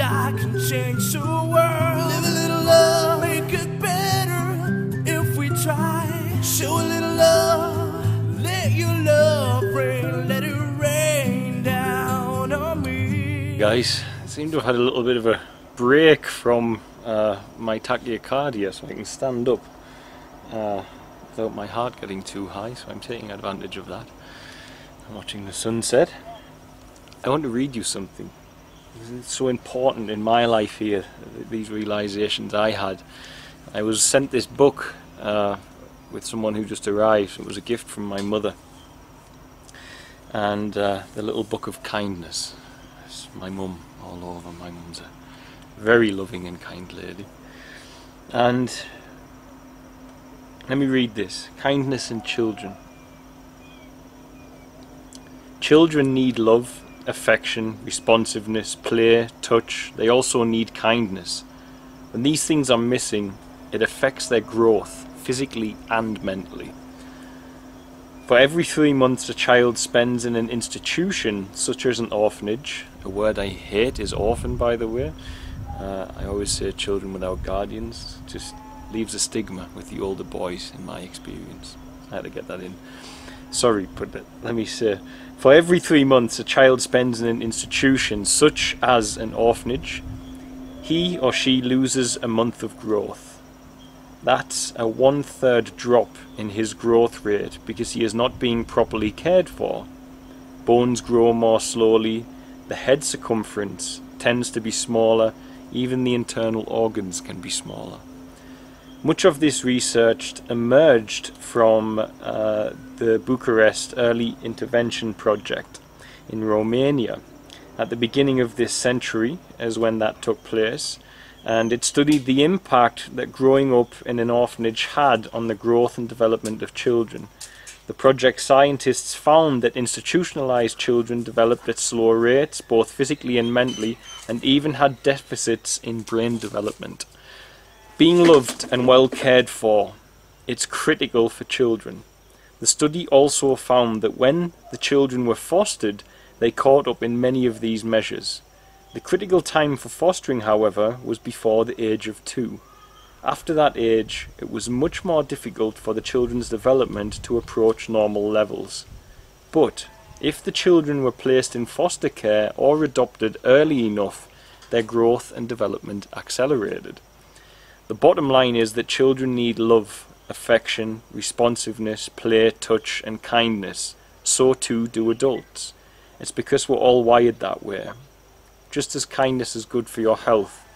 and I can change the world. Live a little love, make it better if we try. Show a little love, let your love rain, let it rain down on me. Guys, I seem to have had a little bit of a break from my tachycardia, so I can stand up without my heart getting too high, so I'm taking advantage of that. I'm watching the sunset. I want to read you something. It's so important in my life here, these realizations I had. I was sent this book with someone who just arrived. It was a gift from my mother. And the little book of kindness. It's my mum all over. My mum's a very loving and kind lady. And let me read this. Kindness in children. Children need love, affection, responsiveness, play, touch. They also need kindness. When these things are missing, it affects their growth, physically and mentally. For every 3 months a child spends in an institution, such as an orphanage, a word I hate is orphan, by the way. I always say children without guardians. Just leaves a stigma with the older boys, in my experience. I had to get that in. Sorry, but let me say, for every 3 months a child spends in an institution, such as an orphanage, he or she loses a month of growth. That's a 1/3 drop in his growth rate because he is not being properly cared for. Bones grow more slowly, the head circumference tends to be smaller, even the internal organs can be smaller. Much of this research emerged from the Bucharest Early Intervention Project in Romania at the beginning of this century, as when that took place, and it studied the impact that growing up in an orphanage had on the growth and development of children. The project scientists found that institutionalized children developed at slower rates, both physically and mentally, and even had deficits in brain development. Being loved and well cared for, it's critical for children. The study also found that when the children were fostered, they caught up in many of these measures. The critical time for fostering, however, was before the age of 2. After that age, it was much more difficult for the children's development to approach normal levels. But if the children were placed in foster care or adopted early enough, their growth and development accelerated. The bottom line is that children need love, affection, responsiveness, play, touch and kindness. So too do adults. It's because we're all wired that way. Just as kindness is good for your health,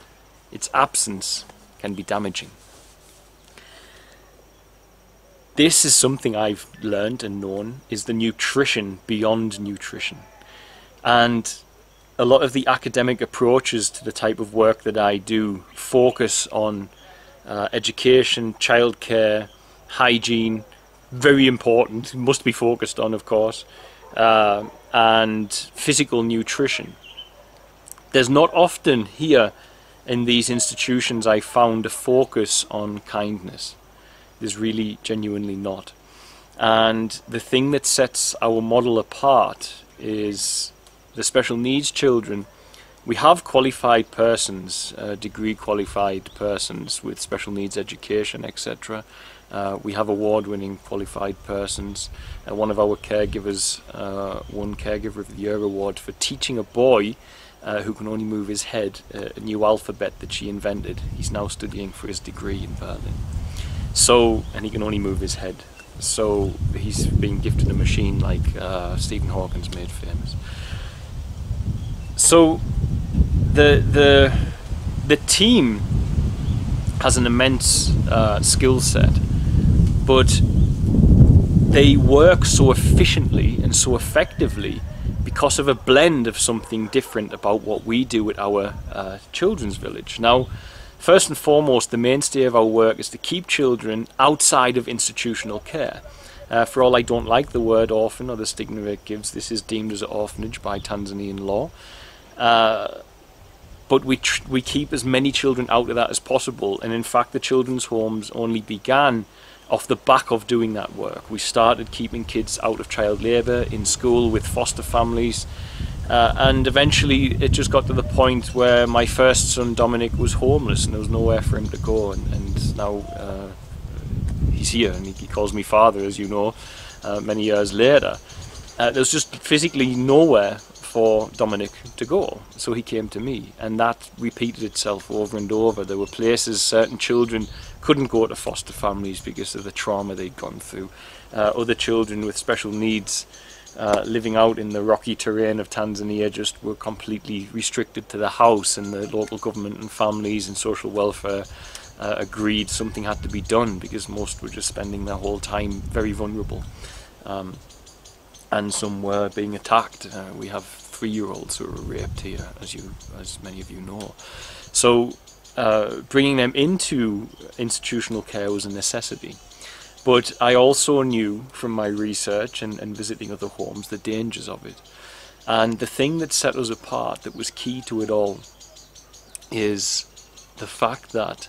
its absence can be damaging. This is something I've learned and known is the nutrition beyond nutrition. And a lot of the academic approaches to the type of work that I do focus on education, childcare, hygiene, very important, must be focused on, of course, and physical nutrition. There's not often here in these institutions I found a focus on kindness. There's really genuinely not. And the thing that sets our model apart is the special needs children. We have qualified persons, degree qualified persons with special needs education, etc. We have award-winning qualified persons. One of our caregivers won Caregiver of the Year award for teaching a boy who can only move his head a new alphabet that she invented. He's now studying for his degree in Berlin. So, and he can only move his head. So he's been gifted a machine like Stephen Hawking's made famous. So the team has an immense skill set, but they work so efficiently and so effectively because of a blend of something different about what we do at our children's village. Now, first and foremost, the mainstay of our work is to keep children outside of institutional care. For all I don't like the word orphan or the stigma it gives, this is deemed as an orphanage by Tanzanian law. But we keep as many children out of that as possible, and in fact the children's homes only began off the back of doing that work. We started keeping kids out of child labour in school with foster families. And eventually it just got to the point where my first son Dominic was homeless and there was nowhere for him to go, and now he's here and he calls me father, as you know, many years later. There was just physically nowhere for Dominic to go, so he came to me, and that repeated itself over and over. There were places certain children couldn't go to foster families because of the trauma they'd gone through. Other children with special needs living out in the rocky terrain of Tanzania just were completely restricted to the house, and the local government and families and social welfare agreed something had to be done because most were just spending their whole time very vulnerable. And some were being attacked. We have 3-year-olds who were raped here, as many of you know. So bringing them into institutional care was a necessity. But I also knew from my research and visiting other homes the dangers of it. And the thing that set us apart, that was key to it all, is the fact that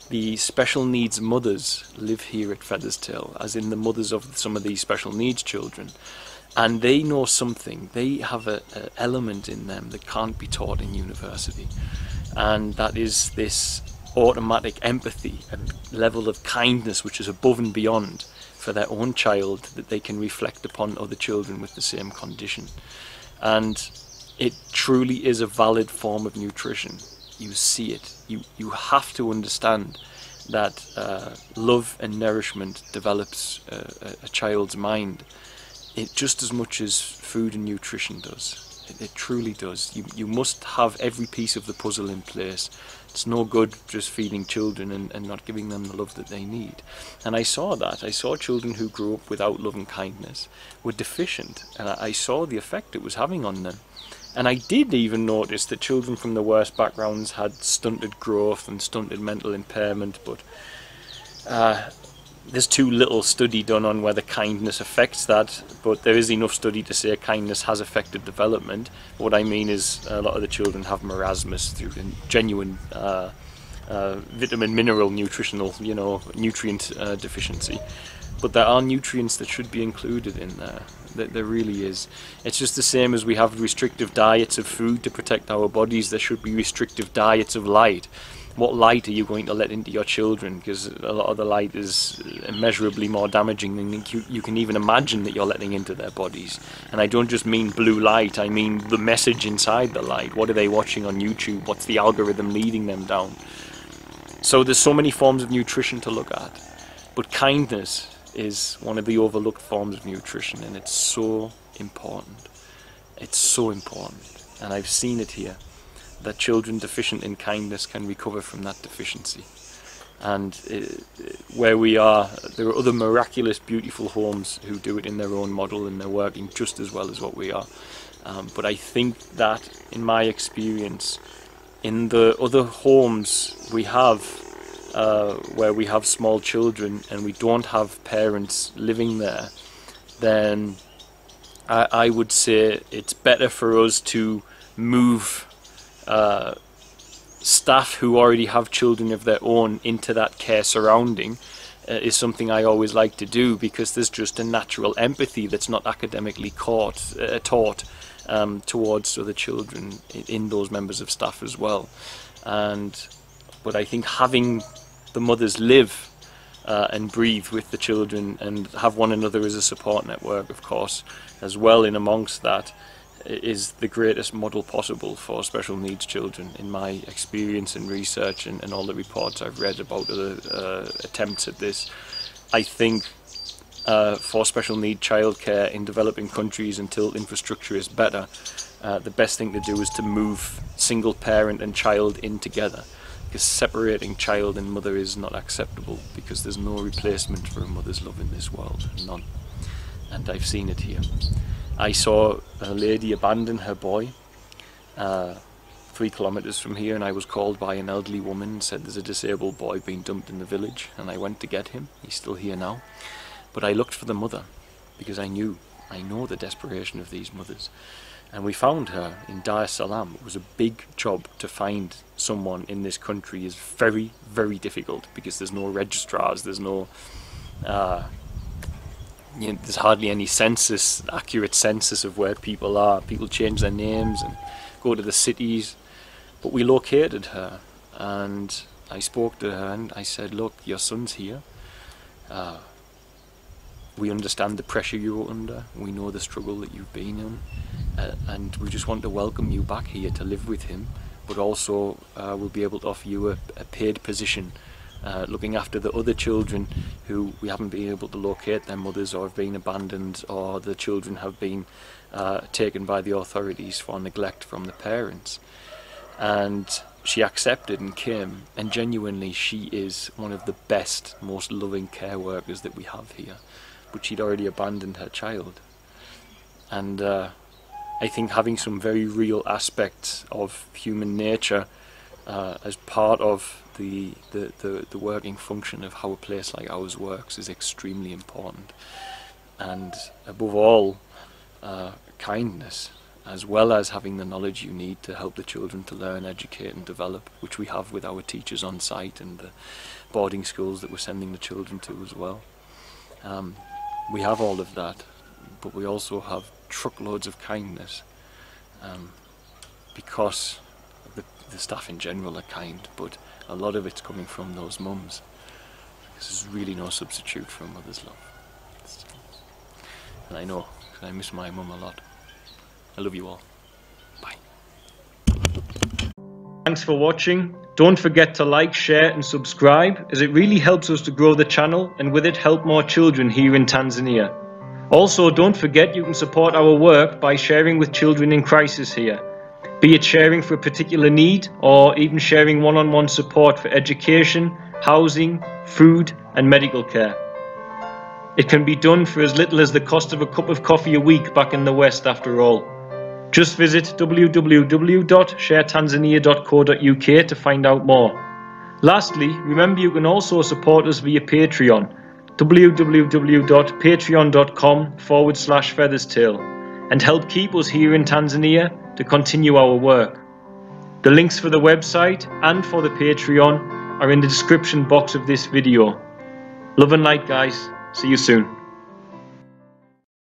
the special needs mothers live here at Featherstail, as in the mothers of some of these special needs children. And they know something. They have an element in them that can't be taught in university. And that is this automatic empathy and level of kindness which is above and beyond for their own child, that they can reflect upon other children with the same condition. And it truly is a valid form of nutrition. You see it. You have to understand that love and nourishment develops a child's mind. It just as much as food and nutrition does. It truly does. You must have every piece of the puzzle in place. It's no good just feeding children and not giving them the love that they need. And I saw that. I saw children who grew up without love and kindness were deficient, and I saw the effect it was having on them. And I did even notice that children from the worst backgrounds had stunted growth and stunted mental impairment, but there's too little study done on whether kindness affects that, but there is enough study to say kindness has affected development. What I mean is a lot of the children have marasmus through genuine vitamin, mineral, nutritional, nutrient deficiency. But there are nutrients that should be included in there. There really is. It's just the same as we have restrictive diets of food to protect our bodies. There should be restrictive diets of light. What light are you going to let into your children? Because a lot of the light is immeasurably more damaging than you can even imagine that you're letting into their bodies. And I don't just mean blue light, I mean the message inside the light. What are they watching on YouTube? What's the algorithm leading them down? So there's so many forms of nutrition to look at. But kindness is one of the overlooked forms of nutrition, and it's so important. It's so important. And I've seen it here, that children deficient in kindness can recover from that deficiency. And where we are, there are other miraculous, beautiful homes who do it in their own model, and they're working just as well as what we are. But I think that, in my experience, in the other homes we have, where we have small children and we don't have parents living there, then I would say it's better for us to move staff who already have children of their own into that care surrounding. Is something I always like to do, because there's just a natural empathy that's not academically taught towards other children in those members of staff as well. But I think having the mothers live and breathe with the children and have one another as a support network, of course, as well in amongst that, is the greatest model possible for special needs children, in my experience and research and all the reports I've read about other attempts at this. I think for special need childcare in developing countries, until infrastructure is better, the best thing to do is to move single parent and child in together, because separating child and mother is not acceptable, because there's no replacement for a mother's love in this world, none. And I've seen it here. I saw a lady abandon her boy 3 kilometers from here, and I was called by an elderly woman and said there's a disabled boy being dumped in the village, and I went to get him. He's still here now. But I looked for the mother, because I know the desperation of these mothers. And we found her in Dar es Salaam. It was a big job to find someone in this country. Is very, very difficult, because there's no registrars, there's no there's hardly any accurate census of where people are. People change their names and go to the cities. But we located her, and I spoke to her and I said, look, your son's here. We understand the pressure you're under. We know the struggle that you've been in. And we just want to welcome you back here to live with him. But also we'll be able to offer you a paid position looking after the other children who we haven't been able to locate their mothers, or have been abandoned, or the children have been taken by the authorities for neglect from the parents. And she accepted and came, and genuinely she is one of the best, most loving care workers that we have here. But she'd already abandoned her child. And I think having some very real aspects of human nature as part of the working function of how a place like ours works is extremely important. And above all, kindness, as well as having the knowledge you need to help the children to learn, educate and develop, which we have with our teachers on site and the boarding schools that we're sending the children to as well. We have all of that, but we also have truckloads of kindness, because the staff in general are kind, but a lot of it's coming from those mums. There's really no substitute for a mother's love. And I know, 'cause I miss my mum a lot. I love you all. Bye. Thanks for watching. Don't forget to like, share and subscribe, as it really helps us to grow the channel and with it help more children here in Tanzania. Also, don't forget you can support our work by sharing with children in crisis here, be it sharing for a particular need or even sharing one-on-one support for education, housing, food and medical care. It can be done for as little as the cost of a cup of coffee a week back in the West after all. Just visit www.sharetanzania.co.uk to find out more. Lastly, remember you can also support us via Patreon, www.patreon.com/featherstail, and help keep us here in Tanzania to continue our work. The links for the website and for the Patreon are in the description box of this video. Love and light, guys. See you soon.